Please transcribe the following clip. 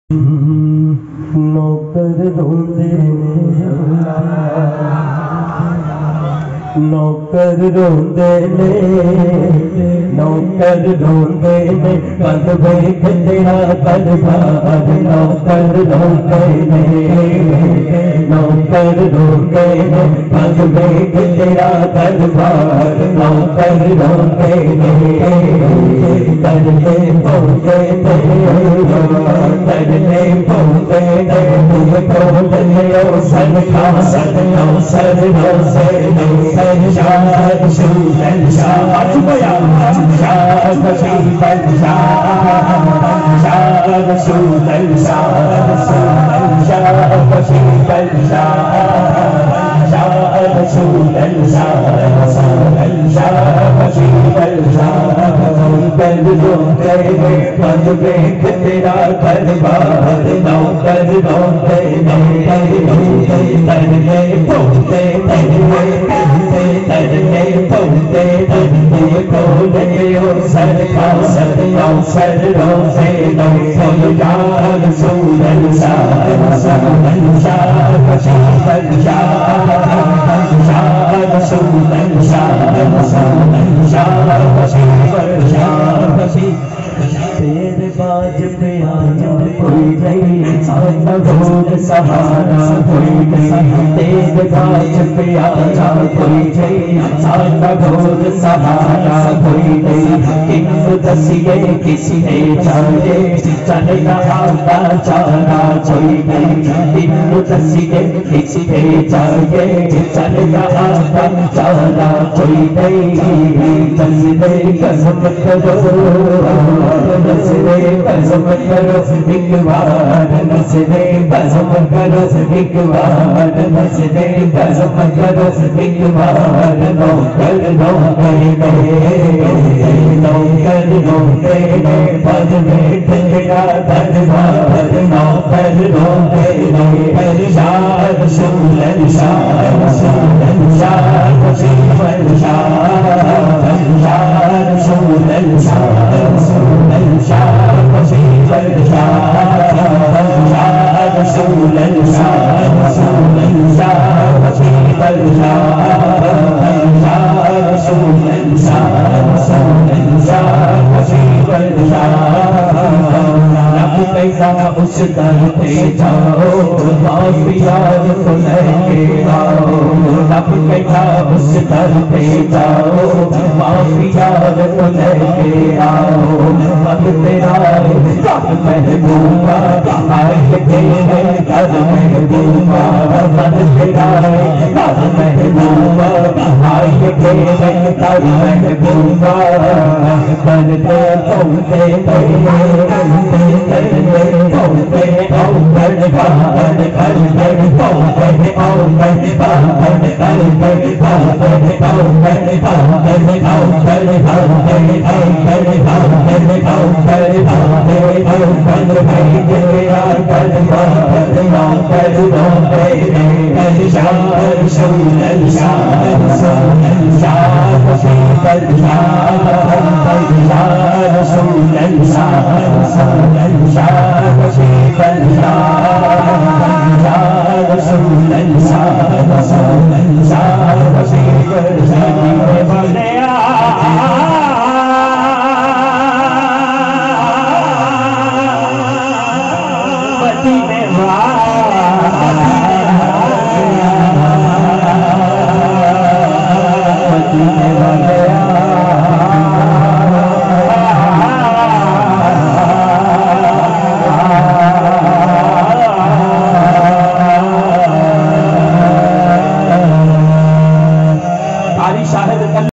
نوکر روندے نے نوکر روندے نے نوکر روندے نے پگ ویکھ تیرا دربار نوکر روندے نے نوکر روندے نے پگ ویکھ تیرا دربار نوکر روندے نے ترنے پہنچے ترنے پہنچے سرکار سر شاہ شوزن شاہ شاہ شوزن شاہ شاہ شوزن شاہ شاہ شوزن شاہ شاہ شوزن نوکر روندے نے پگ ویکھ تیرا دربار نوکر روندے نے ترنے پہنچے ترنے پہنچے کھولے سرکار سر روزے سرکار سورن شاہ سورن شاہ شاہ شاہ سورن شاہ سورن شاہ تیرے باج پہ آیا کوئی نہیں سارا گھوڑ سہارا کوئی نہیں تیرے باج پہ آیا کوئی نہیں سارا گھوڑ سہارا کوئی نہیں کنگ دسیے کسی نے چاہے چلنا آتا چارا کوئی نہیں کنگ دسیے کسی نے چاہے چلنا آتا چارا کوئی نہیں تسلے قسم کرو نسلے بزم کرو ایک بار نسلے بزم کرو ایک بار نسلے بزم کرو ایک بار نوکر روندے نوکر روندے پگ ویکھ تیرا دربار نوکر روندے شاہ شوزن شاہ شوزن شاہ شوزن شاہ شوزن شاہ شوزن شاہ شوزن شاہ شوزن شاہ شوزن شاہ شوزن شاہ شوزن شاہ شوزن شاہ پیسہ اس در پہ جاؤ معافی یاد کو لے کے آؤ رب پیسہ اس در پہ جاؤ معافی یاد کو لے کے آؤ اب تیرا گھر محبوبہ آئے تیرے گھر محبوبہ اب تیرا گھر محبوبہ آئے تیرے گھر محبوبہ بنتے پہنچے مدینے